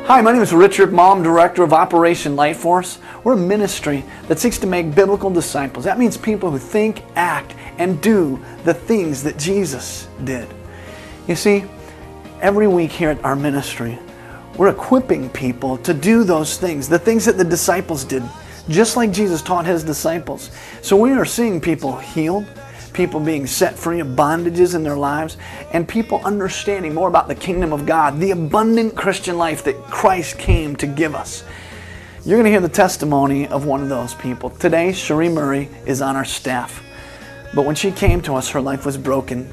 Hi, my name is Richard Malm, Director of Operation Light Force. We're a ministry that seeks to make biblical disciples. That means people who think, act, and do the things that Jesus did. You see, every week here at our ministry, we're equipping people to do those things, the things that the disciples did, just like Jesus taught His disciples. So we are seeing people healed, people being set free of bondages in their lives, and people understanding more about the kingdom of God, the abundant Christian life that Christ came to give us. You're going to hear the testimony of one of those people. Today, Cherie Murray is on our staff. But when she came to us, her life was broken.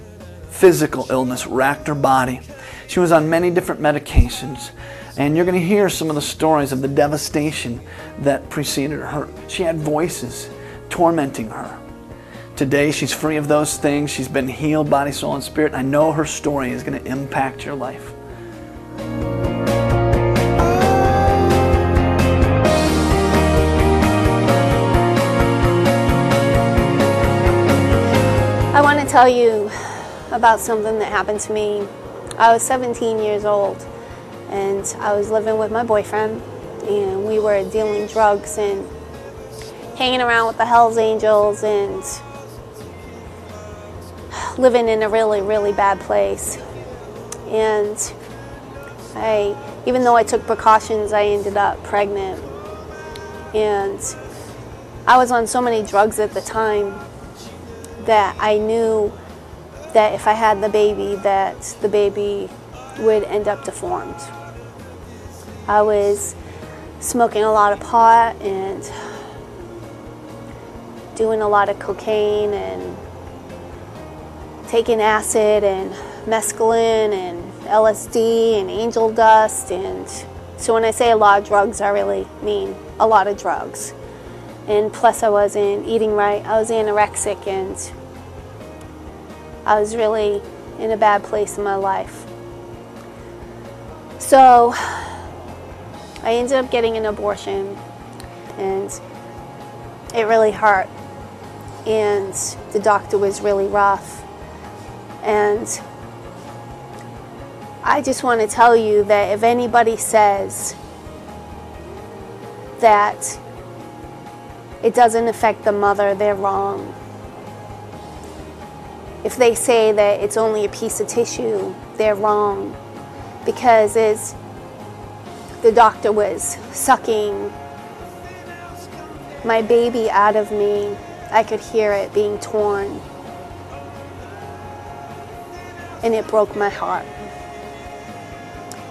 Physical illness racked her body. She was on many different medications. And you're going to hear some of the stories of the devastation that preceded her. She had voices tormenting her. Today, she's free of those things. She's been healed, body, soul, and spirit. I know her story is going to impact your life. I want to tell you about something that happened to me. I was 17 years old, and I was living with my boyfriend, and we were dealing drugs and hanging around with the Hells Angels and living in a really, really bad place. And even though I took precautions, I ended up pregnant. And I was on so many drugs at the time that I knew that if I had the baby, that the baby would end up deformed. I was smoking a lot of pot and doing a lot of cocaine and taking acid and mescaline and LSD and angel dust. And so when I say a lot of drugs, I really mean a lot of drugs. And plus I wasn't eating right. I was anorexic, and I was really in a bad place in my life. So I ended up getting an abortion, and it really hurt. And the doctor was really rough. And I just want to tell you that if anybody says that it doesn't affect the mother, they're wrong. If they say that it's only a piece of tissue, they're wrong. Because as the doctor was sucking my baby out of me, I could hear it being torn. And it broke my heart.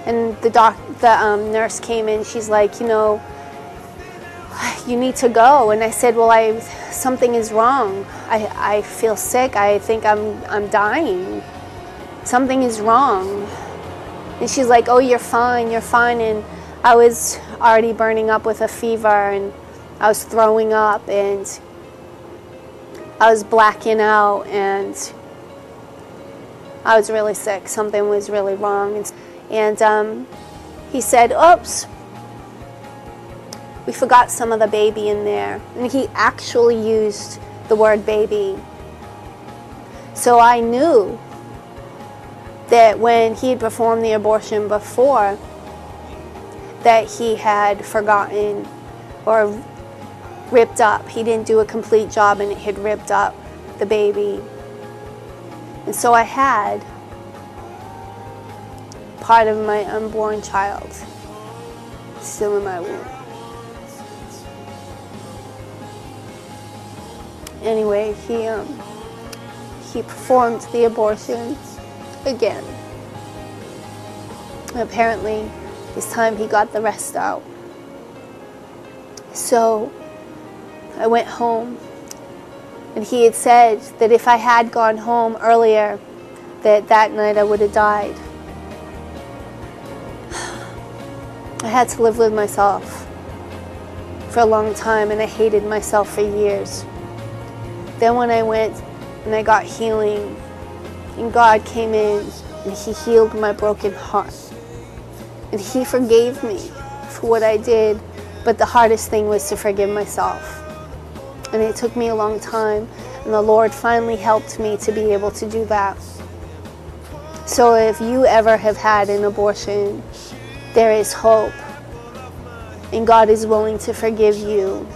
And the nurse came in. She's like, you know, you need to go. And I said, well, something is wrong. I feel sick. I think I'm dying. Something is wrong. And she's like, oh, you're fine. You're fine. And I was already burning up with a fever, and I was throwing up, and I was blacking out, and I was really sick. Something was really wrong. And he said, oops, we forgot some of the baby in there. And he actually used the word baby. So I knew that when he had performed the abortion before, that he had forgotten or ripped up. He didn't do a complete job, and it had ripped up the baby. And so I had part of my unborn child still in my womb. Anyway, he performed the abortion again. Apparently, this time he got the rest out. So I went home, and he had said that if I had gone home earlier, that night I would have died. I had to live with myself for a long time, and I hated myself for years. Then when I went and I got healing, and God came in and He healed my broken heart. And He forgave me for what I did, but the hardest thing was to forgive myself. And it took me a long time, and the Lord finally helped me to be able to do that. So if you ever have had an abortion, there is hope. And God is willing to forgive you.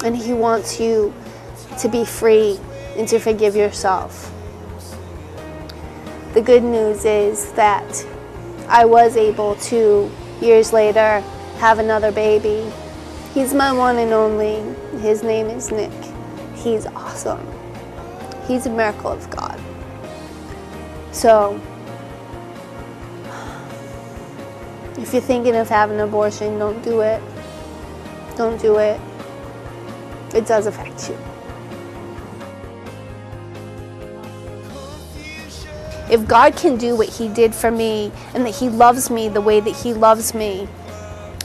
And He wants you to be free and to forgive yourself. The good news is that I was able to, years later, have another baby. He's my one and only. His name is Nick. He's awesome. He's a miracle of God. So, if you're thinking of having an abortion, don't do it. Don't do it. It does affect you. If God can do what He did for me, and that He loves me the way that He loves me,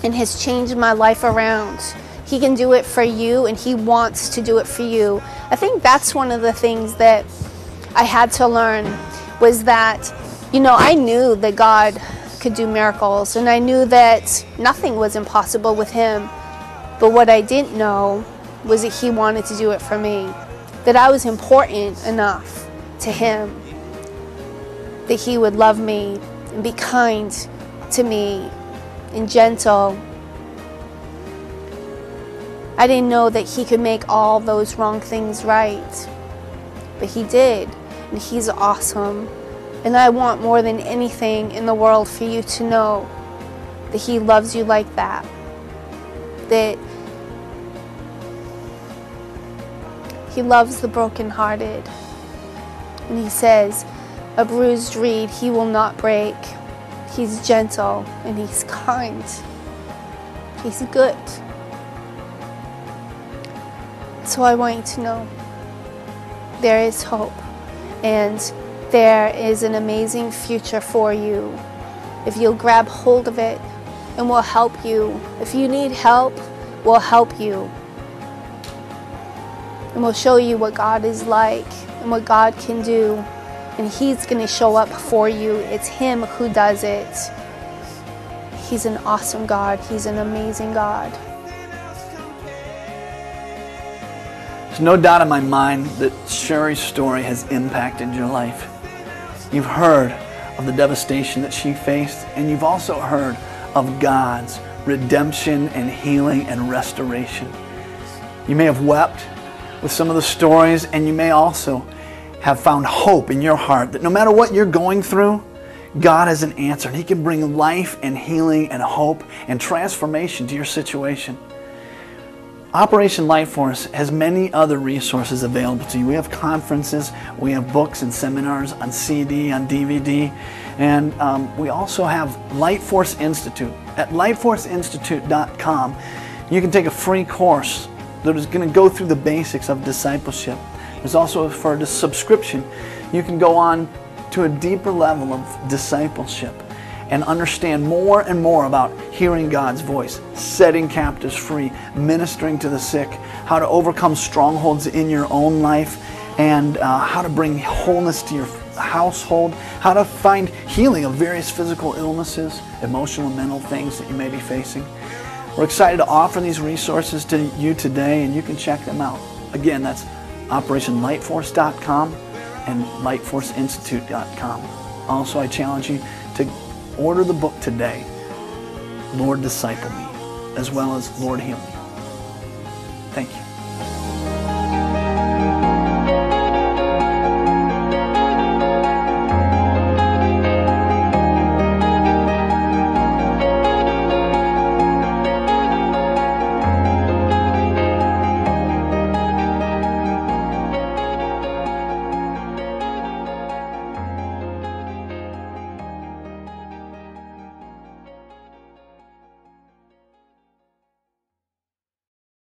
and has changed my life around, He can do it for you, and He wants to do it for you. I think that's one of the things that I had to learn, was that, I knew that God could do miracles, and I knew that nothing was impossible with Him. But what I didn't know was that He wanted to do it for me, that I was important enough to Him, that He would love me and be kind to me and gentle. I didn't know that He could make all those wrong things right, but He did, and He's awesome. And I want more than anything in the world for you to know that He loves you like that, that He loves the brokenhearted. And He says, a bruised reed He will not break. He's gentle and He's kind. He's good. So I want you to know there is hope, and there is an amazing future for you if you'll grab hold of it, and we'll help you. If you need help, we'll help you. And we'll show you what God is like and what God can do. And He's going to show up for you. It's Him who does it. He's an awesome God. He's an amazing God. There's no doubt in my mind that Sherry's story has impacted your life. You've heard of the devastation that she faced, and you've also heard of God's redemption and healing and restoration. You may have wept with some of the stories, and you may also have found hope in your heart that no matter what you're going through, God has an answer, and He can bring life and healing and hope and transformation to your situation. Operation Lightforce has many other resources available to you. We have conferences, we have books and seminars on CD, on DVD, and we also have Lightforce Institute. At lightforceinstitute.com, you can take a free course that is going to go through the basics of discipleship. There's also, for a subscription, you can go on to a deeper level of discipleship and understand more and more about hearing God's voice, setting captives free, ministering to the sick, how to overcome strongholds in your own life, and how to bring wholeness to your household, how to find healing of various physical illnesses, emotional and mental things that you may be facing. We're excited to offer these resources to you today, and you can check them out. Again, that's OperationLightforce.com and LightforceInstitute.com. Also, I challenge you to order the book today, Lord Disciple Me, as well as Lord Heal Me. Thank you.